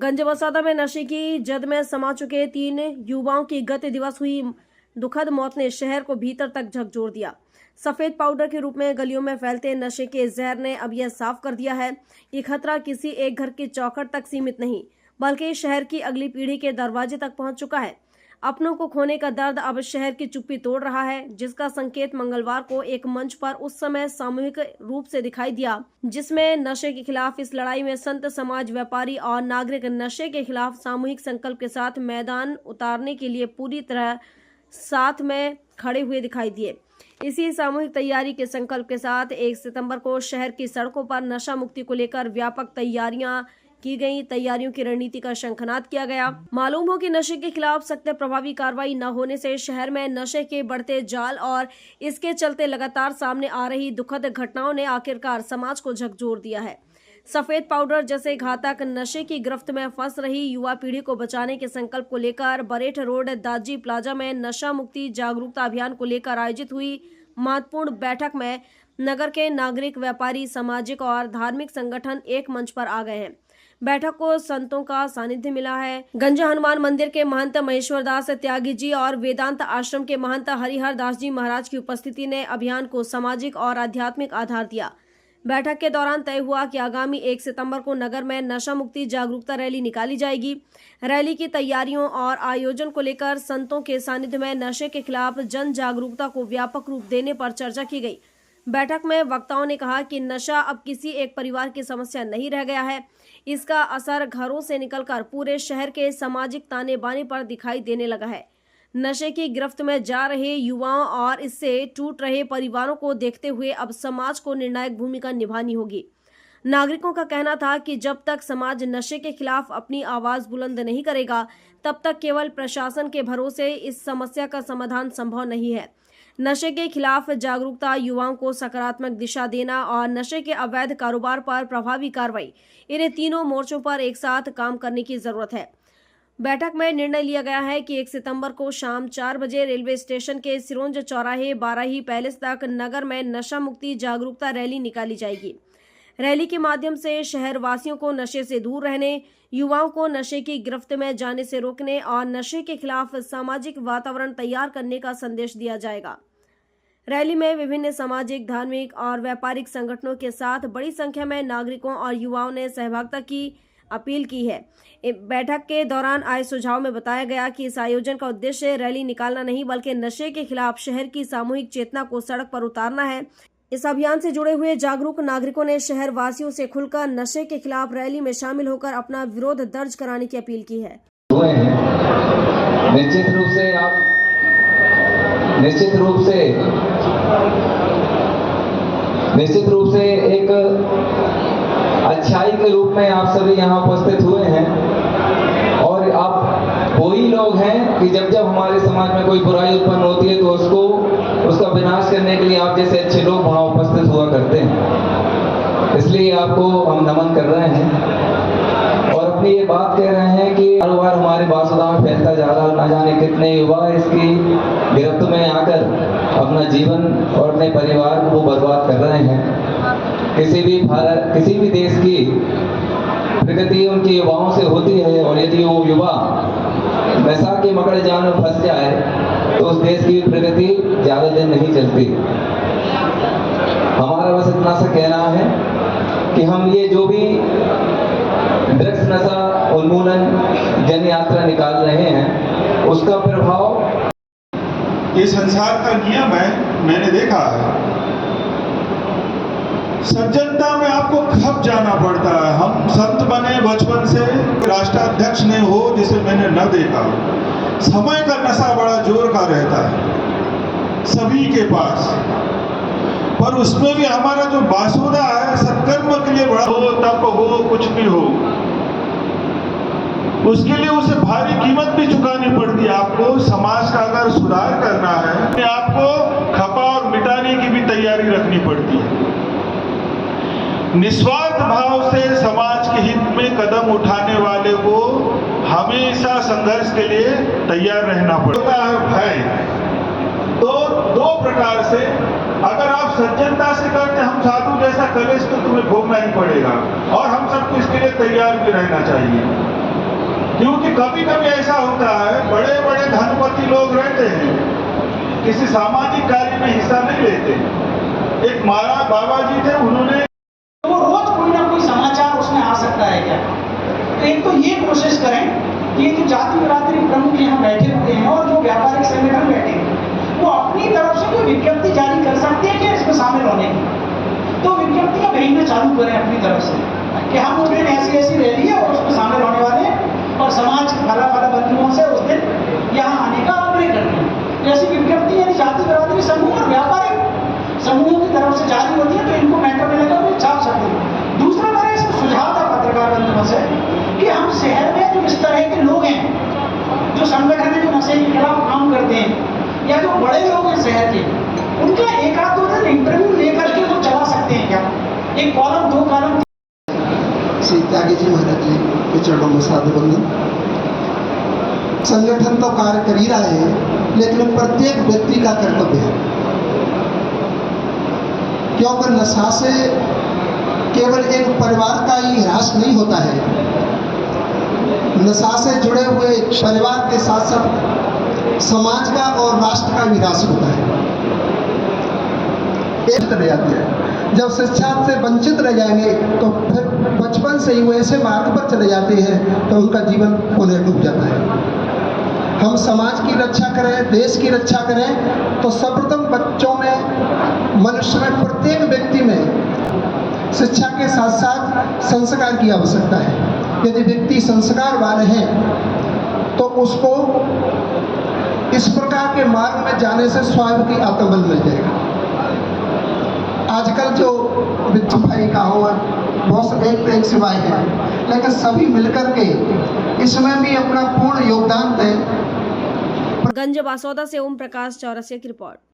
गंजवसादा में नशे की जद में समा चुके 3 युवाओं की गत दिवस हुई दुखद मौत ने शहर को भीतर तक झकझोर दिया। सफेद पाउडर के रूप में गलियों में फैलते नशे के जहर ने अब यह साफ कर दिया है ये खतरा किसी एक घर की चौखट तक सीमित नहीं बल्कि शहर की अगली पीढ़ी के दरवाजे तक पहुंच चुका है। अपनों को खोने का दर्द अब शहर की चुप्पी तोड़ रहा है, जिसका संकेत मंगलवार को एक मंच पर उस समय सामूहिक रूप से दिखाई दिया जिसमें नशे के खिलाफ इस लड़ाई में संत समाज, व्यापारी और नागरिक नशे के खिलाफ सामूहिक संकल्प के साथ मैदान उतारने के लिए पूरी तरह साथ में खड़े हुए दिखाई दिए। इसी सामूहिक तैयारी के संकल्प के साथ 1 सितंबर को शहर की सड़कों पर नशा मुक्ति को लेकर व्यापक तैयारियां की गई। तैयारियों की रणनीति का शंखनाद किया गया। मालूम हो कि नशे के खिलाफ सख्त प्रभावी कार्रवाई न होने से शहर में नशे के बढ़ते जाल और इसके चलते लगातार सामने आ रही दुखद घटनाओं ने आखिरकार समाज को झकझोर दिया है। सफेद पाउडर जैसे घातक नशे की गिरफ्त में फंस रही युवा पीढ़ी को बचाने के संकल्प को लेकर बरेठ रोड दाजी प्लाजा में नशा मुक्ति जागरूकता अभियान को लेकर आयोजित हुई महत्वपूर्ण बैठक में नगर के नागरिक, व्यापारी, सामाजिक और धार्मिक संगठन एक मंच पर आ गए हैं। बैठक को संतों का सानिध्य मिला है। गंज हनुमान मंदिर के महंत महेश्वर दास त्यागी जी और वेदांत आश्रम के महंत हरिहर दास जी महाराज की उपस्थिति ने अभियान को सामाजिक और आध्यात्मिक आधार दिया। बैठक के दौरान तय हुआ कि आगामी 1 सितंबर को नगर में नशा मुक्ति जागरूकता रैली निकाली जाएगी। रैली की तैयारियों और आयोजन को लेकर संतों के सानिध्य में नशे के खिलाफ जन जागरूकता को व्यापक रूप देने पर चर्चा की गई। बैठक में वक्ताओं ने कहा कि नशा अब किसी एक परिवार की समस्या नहीं रह गया है, इसका असर घरों से निकलकर पूरे शहर के सामाजिक ताने बाने पर दिखाई देने लगा है। नशे की गिरफ्त में जा रहे युवाओं और इससे टूट रहे परिवारों को देखते हुए अब समाज को निर्णायक भूमिका निभानी होगी। नागरिकों का कहना था कि जब तक समाज नशे के खिलाफ अपनी आवाज बुलंद नहीं करेगा, तब तक केवल प्रशासन के भरोसे इस समस्या का समाधान संभव नहीं है। नशे के खिलाफ जागरूकता, युवाओं को सकारात्मक दिशा देना और नशे के अवैध कारोबार पर प्रभावी कार्रवाई, इन्हें तीनों मोर्चों पर एक साथ काम करने की जरूरत है। बैठक में निर्णय लिया गया है कि 1 सितंबर को शाम 4 बजे रेलवे स्टेशन के सिरोंज चौराहे बाराही पैलेस तक नगर में नशा मुक्ति जागरूकता रैली निकाली जाएगी। रैली के माध्यम से शहर वासियों को नशे से दूर रहने, युवाओं को नशे की गिरफ्त में जाने से रोकने और नशे के खिलाफ सामाजिक वातावरण तैयार करने का संदेश दिया जाएगा। रैली में विभिन्न सामाजिक, धार्मिक और व्यापारिक संगठनों के साथ बड़ी संख्या में नागरिकों और युवाओं ने सहभागिता की अपील की है। बैठक के दौरान आए सुझाव में बताया गया कि इस आयोजन का उद्देश्य रैली निकालना नहीं बल्कि नशे के खिलाफ शहर की सामूहिक चेतना को सड़क पर उतारना है। इस अभियान से जुड़े हुए जागरूक नागरिकों ने शहर वासियों से खुलकर नशे के खिलाफ रैली में शामिल होकर अपना विरोध दर्ज कराने की अपील की है। निश्चित रूप से एक अच्छाई के रूप में आप सभी यहाँ उपस्थित हुए हैं और आप वही लोग हैं कि जब जब हमारे समाज में कोई बुराई उत्पन्न होती है तो उसका विनाश करने के लिए आप जैसे अच्छे लोग वहाँ उपस्थित हुआ करते हैं। इसलिए आपको हम नमन कर रहे हैं और अपनी ये बात कह रहे हैं कि हर बार हमारे बासुदा में फैलता जा रहा, ना जाने कितने युवा इसकी गिरफ्त में आकर अपना जीवन और अपने परिवार को बर्बाद कर रहे हैं। किसी भी देश की प्रगति उनके युवाओं से होती है और यदि वो युवा नशा के मकड़ जाल में फंस जाए तो उस देश की प्रगति ज्यादा दिन नहीं चलती। हमारा बस इतना सा कहना है कि हम ये जो भी ड्रग्स नशा उन्मूलन जन यात्रा निकाल रहे हैं उसका प्रभाव ये संसार का नियम है। मैंने देखा है सज्जनता में आपको खप जाना पड़ता है। हम संत बने बचपन से, राष्ट्राध्यक्ष ने हो जिसे मैंने न देखा। समय का नशा बड़ा जोर का रहता है सभी के पास, पर उसमें भी हमारा जो बासुदा है सत्कर्म के लिए बड़ा हो, तप हो, कुछ भी हो, उसके लिए उसे भारी कीमत भी चुकानी पड़ती है। आपको समाज का अगर सुधार करना है, आपको खपा और मिटाने की भी तैयारी रखनी पड़ती है। निस्वार्थ भाव से समाज के हित में कदम उठाने वाले को हमेशा संघर्ष के लिए तैयार रहना पड़ता है। भय तो दो प्रकार से, अगर आप सज्जनता से करते हम साधु जैसा कलेश तो तुम्हें भोगना ही पड़ेगा और हम सबको इसके लिए तैयार भी रहना चाहिए। क्योंकि कभी कभी ऐसा होता है, बड़े बड़े धनपति लोग रहते हैं, किसी सामाजिक कार्य में हिस्सा नहीं लेते। एक महाराज बाबा जी थे, उन्होंने तो रोज कोई ना कोई समाचार उसमें आ सकता है क्या। तो एक तो ये कोशिश करें कि ये जो जाति बिरादरी प्रमुख यहाँ बैठे हुए हैं और जो व्यापारिक संगठन बैठे हैं, वो अपनी तरफ से कोई विज्ञप्ति जारी कर सकते हैं कि इसमें शामिल होने की, तो विज्ञप्तियां भेजना चालू करें अपनी तरफ से कि हम उस दिन ऐसी ऐसी रैली है और उसमें शामिल होने वाले हैं और समाज फला बंधुओं से उस दिन यहाँ आने का आग्रह करते हैं। ऐसी विज्ञप्ति यदि जाति बिरादरी समूह और व्यापारिक समूहों की तरफ से जारी होती है तो इनको मैटर मिलेगा, वो छाप सकते हैं। दूसरा मेरा इसमें सुझाव था पत्रकार बंधुओं से कि हम शहर में जो इस तरह के लोग हैं, जो संगठन है, जो नशे के खिलाफ काम करते हैं, या जो बड़े लोग हैं शहर के, उनका एक आध दो दिन इंटरव्यू लेकर के वो चला सकते हैं क्या, एक कॉलम 2 कॉलम। श्री त्यागी जी महाराज जी के चरणों में साधु वंदन। संगठन तो कार्य कर ही रहा है, लेकिन प्रत्येक व्यक्ति का कर्तव्य है, क्योंकि नशा से केवल एक परिवार का ही ह्रास नहीं होता है, नशा से जुड़े हुए परिवार के साथ साथ समाज का और राष्ट्र का भी ह्रास होता है। एक रह जाती है, जब शिक्षा से वंचित रह जाएंगे तो फिर बचपन से ही वो ऐसे मार्ग पर चले जाते हैं तो उनका जीवन पुनः डूब जाता है। हम समाज की रक्षा करें, देश की रक्षा करें तो सर्वप्रथम बच्चों में, मनुष्य में, प्रत्येक व्यक्ति में शिक्षा के साथ साथ संस्कार की आवश्यकता है। यदि व्यक्ति संस्कार वाले हैं तो उसको इस प्रकार के मार्ग में जाने से स्वयं की आत्मबल मिल जाएगा। आजकल जो बिच्छू भाई का हो, बहुत एक सिवाय है, लेकिन सभी मिलकर के इसमें भी अपना पूर्ण योगदान दें। गंज बासौदा से ओम प्रकाश चौरसिया की रिपोर्ट।